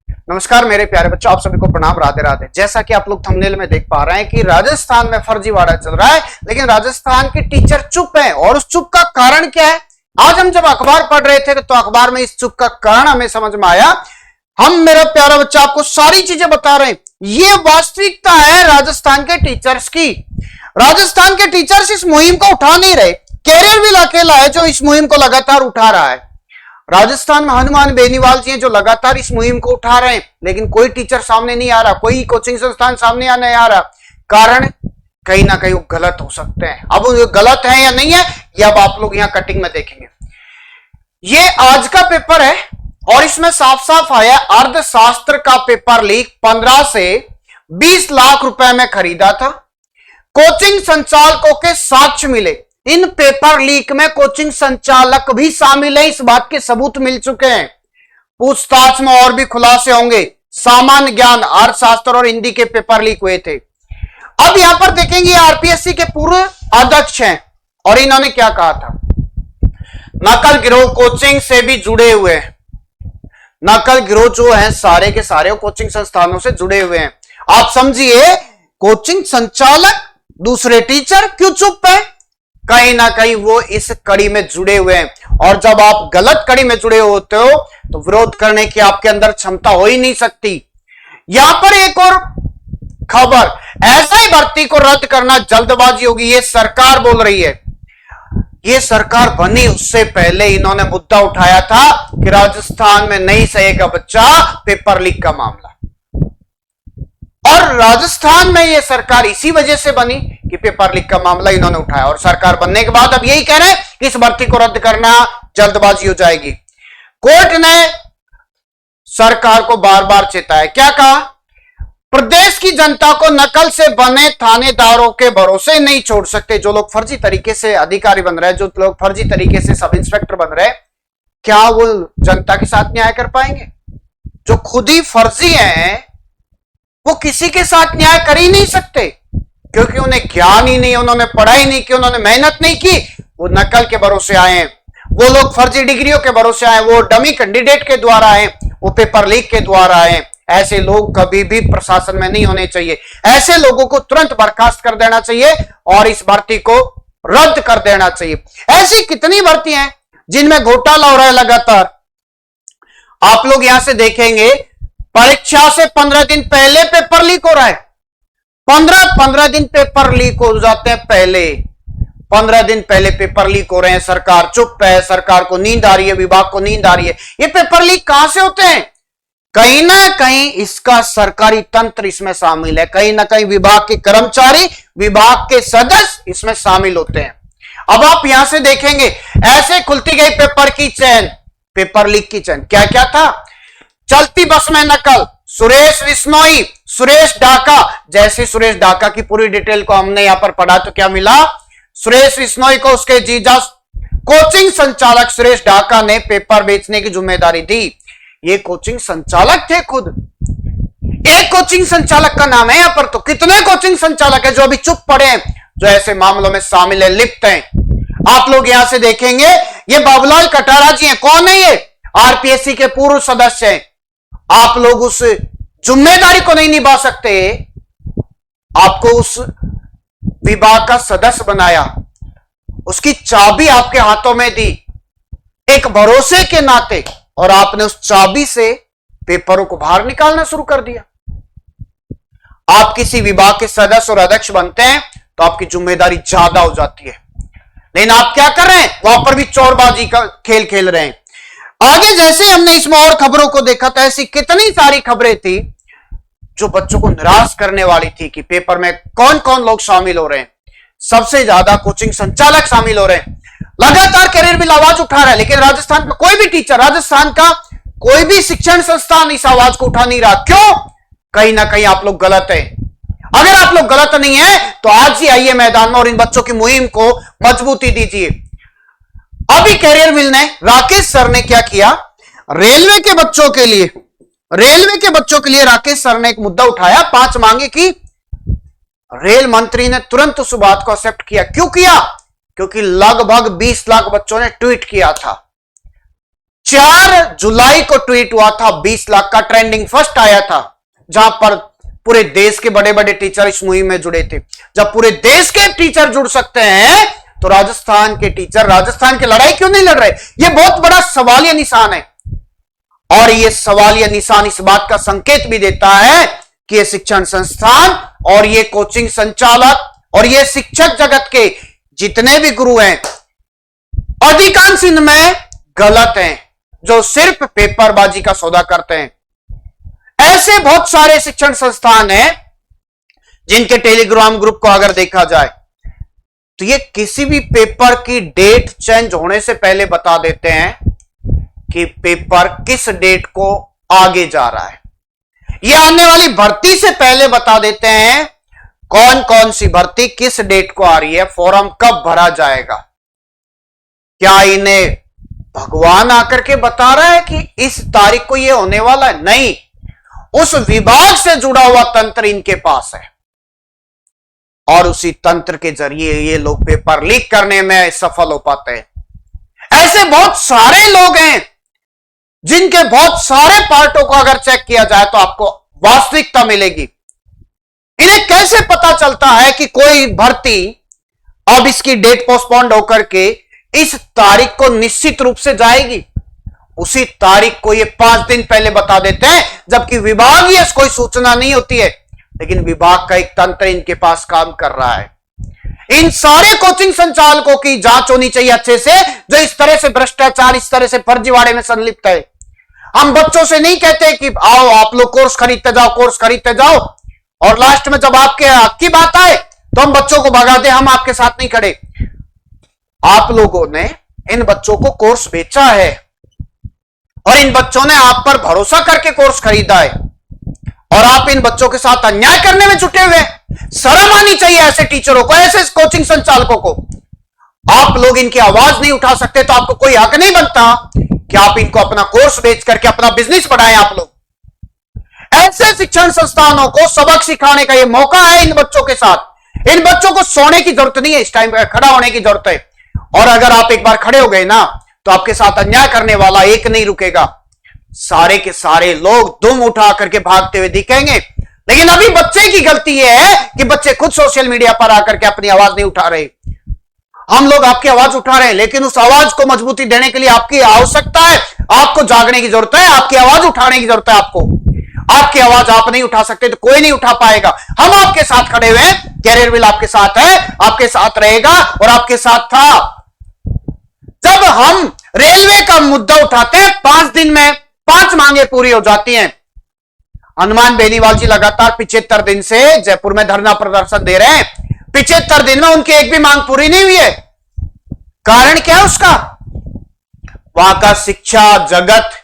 नमस्कार मेरे प्यारे बच्चों, आप सभी को प्रणाम, राधे राधे। जैसा कि आप लोग थंबनेल में देख पा रहे हैं कि राजस्थान में फर्जीवाड़ा चल रहा है, लेकिन राजस्थान के टीचर चुप हैं। और उस चुप का कारण क्या है? आज हम जब अखबार पढ़ रहे थे तो अखबार में इस चुप का कारण हमें समझ में आया। हम, मेरा प्यारा बच्चा, आपको सारी चीजें बता रहे हैं। ये वास्तविकता है राजस्थान के टीचर्स की। राजस्थान के टीचर्स इस मुहिम को उठा नहीं रहे। कैरियर भी अकेला है जो इस मुहिम को लगातार उठा रहा है। राजस्थान में हनुमान बेनीवाल जी हैं जो लगातार इस मुहिम को उठा रहे हैं, लेकिन कोई टीचर सामने नहीं आ रहा, कोई कोचिंग संस्थान सामने नहीं आ रहा। कारण कहीं ना कहीं वो गलत हो सकते हैं। अब वो गलत है या नहीं है, ये अब आप लोग यहां कटिंग में देखेंगे। ये आज का पेपर है और इसमें साफ साफ आया, अर्थशास्त्र का पेपर लीक 15 से 20 लाख रुपए में खरीदा था। कोचिंग संचालकों के साक्ष्य मिले। इन पेपर लीक में कोचिंग संचालक भी शामिल है, इस बात के सबूत मिल चुके हैं। पूछताछ में और भी खुलासे होंगे। सामान्य ज्ञान, अर्थशास्त्र और हिंदी के पेपर लीक हुए थे। अब यहां पर देखेंगे आरपीएससी के पूर्व अध्यक्ष हैं और इन्होंने क्या कहा था। नकल गिरोह कोचिंग से भी जुड़े हुए हैं। नकल गिरोह जो है सारे के सारे कोचिंग संस्थानों से जुड़े हुए हैं। आप समझिए, कोचिंग संचालक दूसरे टीचर क्यों चुप है? कहीं ना कहीं वो इस कड़ी में जुड़े हुए हैं। और जब आप गलत कड़ी में जुड़े होते हो तो विरोध करने की आपके अंदर क्षमता हो ही नहीं सकती। यहां पर एक और खबर, ऐसा ही भर्ती को रद्द करना जल्दबाजी होगी, ये सरकार बोल रही है। ये सरकार बनी उससे पहले इन्होंने मुद्दा उठाया था कि राजस्थान में नहीं सहेगा बच्चा पेपर लीक का मामला। और राजस्थान में ये सरकार इसी वजह से बनी कि पेपर लीक का मामला इन्होंने उठाया। और सरकार बनने के बाद अब यही कह रहे हैं कि इस भर्ती को रद्द करना जल्दबाजी हो जाएगी। कोर्ट ने सरकार को बार बार चेताया। क्या कहा? प्रदेश की जनता को नकल से बने थानेदारों के भरोसे नहीं छोड़ सकते। जो लोग फर्जी तरीके से अधिकारी बन रहे हैं, जो लोग फर्जी तरीके से सब इंस्पेक्टर बन रहे हैं, क्या वो जनता के साथ न्याय कर पाएंगे? जो खुद ही फर्जी हैं वो किसी के साथ न्याय कर ही नहीं सकते, क्योंकि उन्हें ज्ञान ही नहीं, उन्होंने पढ़ाई नहीं की, उन्होंने मेहनत नहीं की। वो नकल के भरोसे आए हैं, वो लोग फर्जी डिग्रियों के भरोसे आए, वो डमी कैंडिडेट के द्वारा आए, वो पेपर लीक के द्वारा आए। ऐसे लोग कभी भी प्रशासन में नहीं होने चाहिए। ऐसे लोगों को तुरंत बर्खास्त कर देना चाहिए और इस भर्ती को रद्द कर देना चाहिए। ऐसी कितनी भर्ती हैं जिनमें घोटाला हो रहा है लगातार। आप लोग यहां से देखेंगे, परीक्षा से 15 दिन पहले पेपर लीक हो रहा है। 15 दिन पेपर लीक हो जाते हैं। पहले 15 दिन पहले पेपर लीक हो रहे हैं। सरकार चुप है, सरकार को नींद आ रही है, विभाग को नींद आ रही है। ये पेपर लीक कहां से होते हैं? कहीं ना कहीं इसका सरकारी तंत्र इसमें शामिल है। कहीं ना कहीं विभाग के कर्मचारी, विभाग के सदस्य इसमें शामिल होते हैं। अब आप यहां से देखेंगे, ऐसे खुलती गई पेपर की चैन, पेपर लीक की चैन। क्या क्या था? चलती बस में नकल, सुरेश बिश्नोई, सुरेश ढाका। जैसे सुरेश ढाका की पूरी डिटेल को हमने यहां पर पढ़ा तो क्या मिला? सुरेश बिश्नोई को उसके जीजा कोचिंग संचालक सुरेश ढाका ने पेपर बेचने की जिम्मेदारी दी। ये कोचिंग संचालक थे खुद। एक कोचिंग संचालक का नाम है यहां पर, तो कितने कोचिंग संचालक है जो अभी चुप पड़े हैं, जो ऐसे मामलों में शामिल है, लिप्त हैं। आप लोग यहां से देखेंगे, ये बाबूलाल कटारा जी हैं। कौन है ये? आरपीएससी के पूर्व सदस्य हैं। आप लोग उस जिम्मेदारी को नहीं निभा सकते, आपको उस विभाग का सदस्य बनाया, उसकी चाबी आपके हाथों में दी एक भरोसे के नाते, और आपने उस चाबी से पेपरों को बाहर निकालना शुरू कर दिया। आप किसी विभाग के सदस्य और अध्यक्ष बनते हैं तो आपकी जिम्मेदारी ज्यादा हो जाती है, लेकिन आप क्या कर रहे हैं? वहां पर भी चोरबाजी का खेल खेल रहे हैं। आगे जैसे हमने इसमें और खबरों को देखा था, ऐसी कितनी सारी खबरें थी जो बच्चों को निराश करने वाली थी कि पेपर में कौन कौन लोग शामिल हो रहे हैं। सबसे ज्यादा कोचिंग संचालक शामिल हो रहे हैं। लगातार कैरियर बिल आवाज उठा रहा है, लेकिन राजस्थान का कोई भी टीचर, राजस्थान का कोई भी शिक्षण संस्थान इस आवाज को उठा नहीं रहा। क्यों? कहीं ना कहीं आप लोग गलत है। अगर आप लोग गलत नहीं है तो आज ही आइए मैदान में और इन बच्चों की मुहिम को मजबूती दीजिए। अभी कैरियर बिल ने, राकेश सर ने क्या किया? रेलवे के बच्चों के लिए राकेश सर ने एक मुद्दा उठाया, 5 मांगे की। रेल मंत्री ने तुरंत उस बात को एक्सेप्ट किया। क्यों किया? क्योंकि लगभग 20 लाख बच्चों ने ट्वीट किया था। 4 जुलाई को ट्वीट हुआ था, 20 लाख का ट्रेंडिंग फर्स्ट आया था, जहां पर पूरे देश के बड़े बड़े टीचर इस मुहिम में जुड़े थे। जब पूरे देश के टीचर जुड़ सकते हैं तो राजस्थान के टीचर राजस्थान की लड़ाई क्यों नहीं लड़ रहे? यह बहुत बड़ा सवालिया निशान है। और यह सवालिया निशान इस बात का संकेत भी देता है कि यह शिक्षण संस्थान और यह कोचिंग संचालक और यह शिक्षक जगत के जितने भी गुरु हैं, अधिकांश इनमें गलत हैं, जो सिर्फ पेपरबाजी का सौदा करते हैं। ऐसे बहुत सारे शिक्षण संस्थान हैं जिनके टेलीग्राम ग्रुप को अगर देखा जाए तो ये किसी भी पेपर की डेट चेंज होने से पहले बता देते हैं कि पेपर किस डेट को आगे जा रहा है। ये आने वाली भर्ती से पहले बता देते हैं कौन कौन सी भर्ती किस डेट को आ रही है, फॉर्म कब भरा जाएगा। क्या इन्हें भगवान आकर के बता रहा है कि इस तारीख को यह होने वाला है? नहीं, उस विभाग से जुड़ा हुआ तंत्र इनके पास है और उसी तंत्र के जरिए ये लोग पेपर लीक करने में सफल हो पाते हैं। ऐसे बहुत सारे लोग हैं जिनके बहुत सारे पार्टों को अगर चेक किया जाए तो आपको वास्तविकता मिलेगी। इन्हें कैसे पता चलता है कि कोई भर्ती अब इसकी डेट पोस्टपोन्ड होकर के इस तारीख को निश्चित रूप से जाएगी? उसी तारीख को ये 5 दिन पहले बता देते हैं, जबकि विभागीय कोई सूचना नहीं होती है, लेकिन विभाग का एक तंत्र इनके पास काम कर रहा है। इन सारे कोचिंग संचालकों की जांच होनी चाहिए अच्छे से, जो इस तरह से भ्रष्टाचार, इस तरह से फर्जीवाड़े में संलिप्त है। हम बच्चों से नहीं कहते कि आओ आप लोग कोर्स खरीदते जाओ, कोर्स खरीदते जाओ, और लास्ट में जब आपके हक की बात आए तो हम बच्चों को भगा दे, हम आपके साथ नहीं खड़े। आप लोगों ने इन बच्चों को कोर्स बेचा है और इन बच्चों ने आप पर भरोसा करके कोर्स खरीदा है और आप इन बच्चों के साथ अन्याय करने में जुटे हुए हैं। शर्म आनी चाहिए ऐसे टीचरों को, ऐसे कोचिंग संचालकों को। आप लोग इनकी आवाज नहीं उठा सकते तो आपको कोई हक नहीं बनता कि आप इनको अपना कोर्स बेच करके अपना बिजनेस बढ़ाएं। आप लोग ऐसे शिक्षण संस्थानों को सबक सिखाने का यह मौका है इन बच्चों के साथ। इन बच्चों को सोने की जरूरत नहीं है, इस टाइम पर खड़ा होने की जरूरत है। और अगर आप एक बार खड़े हो गए ना तो आपके साथ अन्याय करने वाला एक नहीं रुकेगा, सारे के सारे लोग दुम उठा करके भागते हुए दिखेंगे। लेकिन अभी बच्चे की गलती यह है कि बच्चे खुद सोशल मीडिया पर आकर के अपनी आवाज नहीं उठा रहे। हम लोग आपकी आवाज उठा रहे हैं, लेकिन उस आवाज को मजबूती देने के लिए आपकी आवश्यकता है, आपको जागने की जरूरत है, आपकी आवाज उठाने की जरूरत है। आपकी आवाज आप नहीं उठा सकते तो कोई नहीं उठा पाएगा। हम आपके साथ खड़े हुए हैं, कैरियर विल आपके साथ है, आपके साथ रहेगा और आपके साथ था। जब हम रेलवे का मुद्दा उठाते हैं, 5 दिन में 5 मांगे पूरी हो जाती हैं। हनुमान बेनीवाल जी लगातार 75 दिन से जयपुर में धरना प्रदर्शन दे रहे हैं। 75 दिन में उनकी एक भी मांग पूरी नहीं हुई है। कारण क्या है उसका? वहां का शिक्षा जगत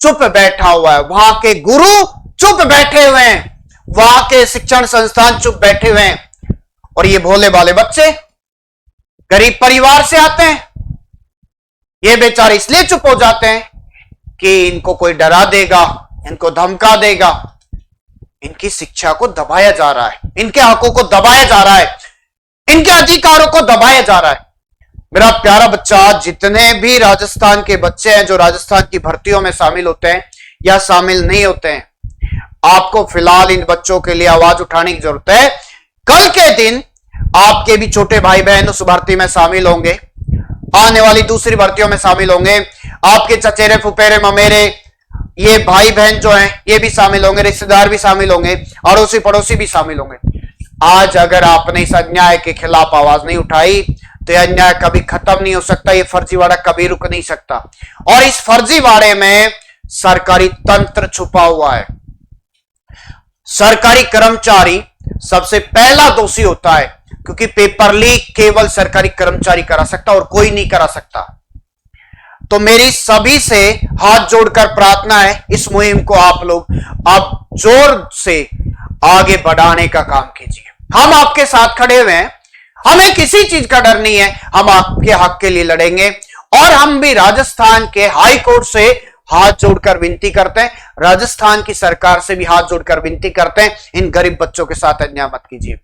चुप बैठा हुआ है, वहां के गुरु चुप बैठे हुए हैं, वहां के शिक्षण संस्थान चुप बैठे हुए हैं। और ये भोले भाले बच्चे गरीब परिवार से आते हैं, ये बेचारे इसलिए चुप हो जाते हैं कि इनको कोई डरा देगा, इनको धमका देगा। इनकी शिक्षा को दबाया जा रहा है, इनके हकों को दबाया जा रहा है, इनके अधिकारों को दबाया जा रहा है। मेरा प्यारा बच्चा, जितने भी राजस्थान के बच्चे हैं जो राजस्थान की भर्तियों में शामिल होते हैं या शामिल नहीं होते हैं, आपको फिलहाल इन बच्चों के लिए आवाज उठाने की जरूरत है। कल के दिन आपके भी छोटे भाई बहन उस भर्ती में शामिल होंगे, आने वाली दूसरी भर्तियों में शामिल होंगे। आपके चचेरे फुफेरे ममेरे ये भाई बहन जो हैं ये भी शामिल होंगे, रिश्तेदार भी शामिल होंगे, अड़ोसी पड़ोसी भी शामिल होंगे। आज अगर आपने इस अन्याय के खिलाफ आवाज नहीं उठाई तो यह अन्याय कभी खत्म नहीं हो सकता, ये फर्जीवाड़ा कभी रुक नहीं सकता। और इस फर्जीवाड़े में सरकारी तंत्र छुपा हुआ है। सरकारी कर्मचारी सबसे पहला दोषी होता है, क्योंकि पेपर लीक केवल सरकारी कर्मचारी करा सकता और कोई नहीं करा सकता। तो मेरी सभी से हाथ जोड़कर प्रार्थना है, इस मुहिम को आप लोग अब जोर से आगे बढ़ाने का काम कीजिए। हम आपके साथ खड़े हुए हैं, हमें किसी चीज का डर नहीं है, हम आपके हक के लिए लड़ेंगे। और हम भी राजस्थान के हाई कोर्ट से हाथ जोड़कर विनती करते हैं, राजस्थान की सरकार से भी हाथ जोड़कर विनती करते हैं, इन गरीब बच्चों के साथ अन्याय मत कीजिए।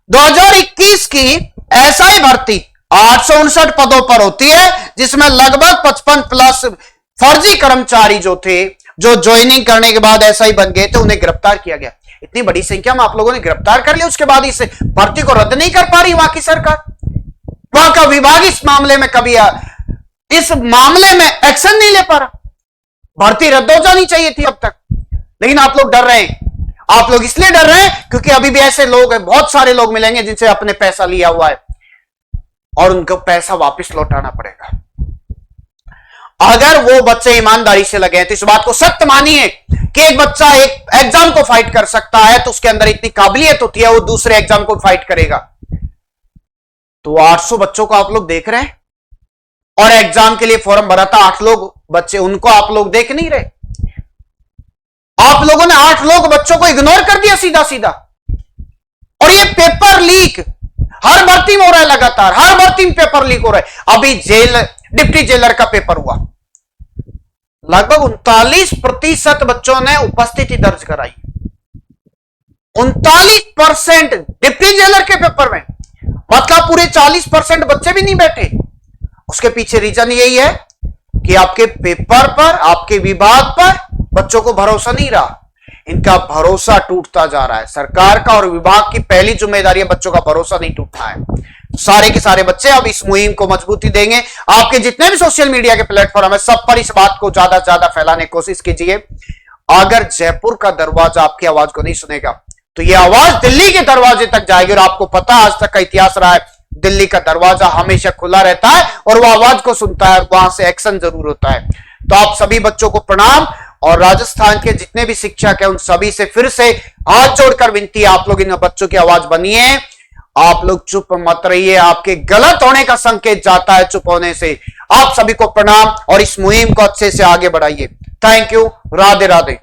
2021 की एसआई भर्ती 859 पदों पर होती है, जिसमें लगभग 55 प्लस फर्जी कर्मचारी जो थे, जो ज्वाइनिंग करने के बाद ऐसा ही बन गए थे, उन्हें गिरफ्तार किया गया। इतनी बड़ी संख्या में आप लोगों ने गिरफ्तार कर लिया, उसके बाद इस भर्ती को रद्द नहीं कर पा रही वहां की सरकार, वहां का विभाग इस मामले में इस मामले में एक्शन नहीं ले पा रहा। भर्ती रद्द हो जानी चाहिए थी अब तक, लेकिन आप लोग डर रहे हैं। आप लोग इसलिए डर रहे हैं क्योंकि अभी भी ऐसे लोग हैं, बहुत सारे लोग मिलेंगे जिनसे आपने पैसा लिया हुआ है और उनको पैसा वापस लौटाना पड़ेगा। अगर वो बच्चे ईमानदारी से लगे हैं तो इस बात को सत्य मानिए कि एक बच्चा एक एग्जाम को फाइट कर सकता है तो उसके अंदर इतनी काबिलियत होती है, वो दूसरे एग्जाम को फाइट करेगा। तो 800 बच्चों को आप लोग देख रहे हैं, और एग्जाम के लिए फॉर्म भरा था 8 लोग बच्चे, उनको आप लोग देख नहीं रहे। आप लोगों ने 8 लोग बच्चों को इग्नोर कर दिया सीधा सीधा। और ये पेपर लीक हर भर्ती में हो रहा है, लगातार हर भर्ती में पेपर लीक हो रहा है। अभी डिप्टी जेलर का पेपर हुआ, लगभग 39% बच्चों ने उपस्थिति दर्ज कराई। 39% डिप्टी जेलर के पेपर में, मतलब पूरे 40% बच्चे भी नहीं बैठे। उसके पीछे रीजन यही है कि आपके पेपर पर, आपके विभाग पर बच्चों को भरोसा नहीं रहा। इनका भरोसा टूटता जा रहा है। सरकार का और विभाग की पहली जिम्मेदारी है बच्चों का भरोसा नहीं टूटना है। सारे के सारे बच्चे अब इस मुहिम को मजबूती देंगे। आपके जितने भी सोशल मीडिया के प्लेटफॉर्म है, सब पर इस बात को ज्यादा से ज्यादा फैलाने की कोशिश कीजिए। अगर जयपुर का दरवाजा आपकी आवाज को नहीं सुनेगा तो यह आवाज दिल्ली के दरवाजे तक जाएगी। और आपको पता आज तक का इतिहास रहा है, दिल्ली का दरवाजा हमेशा खुला रहता है और वह आवाज को सुनता है और वहां से एक्शन जरूर होता है। तो आप सभी बच्चों को प्रणाम, और राजस्थान के जितने भी शिक्षक हैं उन सभी से फिर से हाथ जोड़कर विनती है, आप लोग इन बच्चों की आवाज बनिए। आप लोग चुप मत रहिए, आपके गलत होने का संकेत जाता है चुप होने से। आप सभी को प्रणाम और इस मुहिम को अच्छे से आगे बढ़ाइए। Thank you. राधे राधे।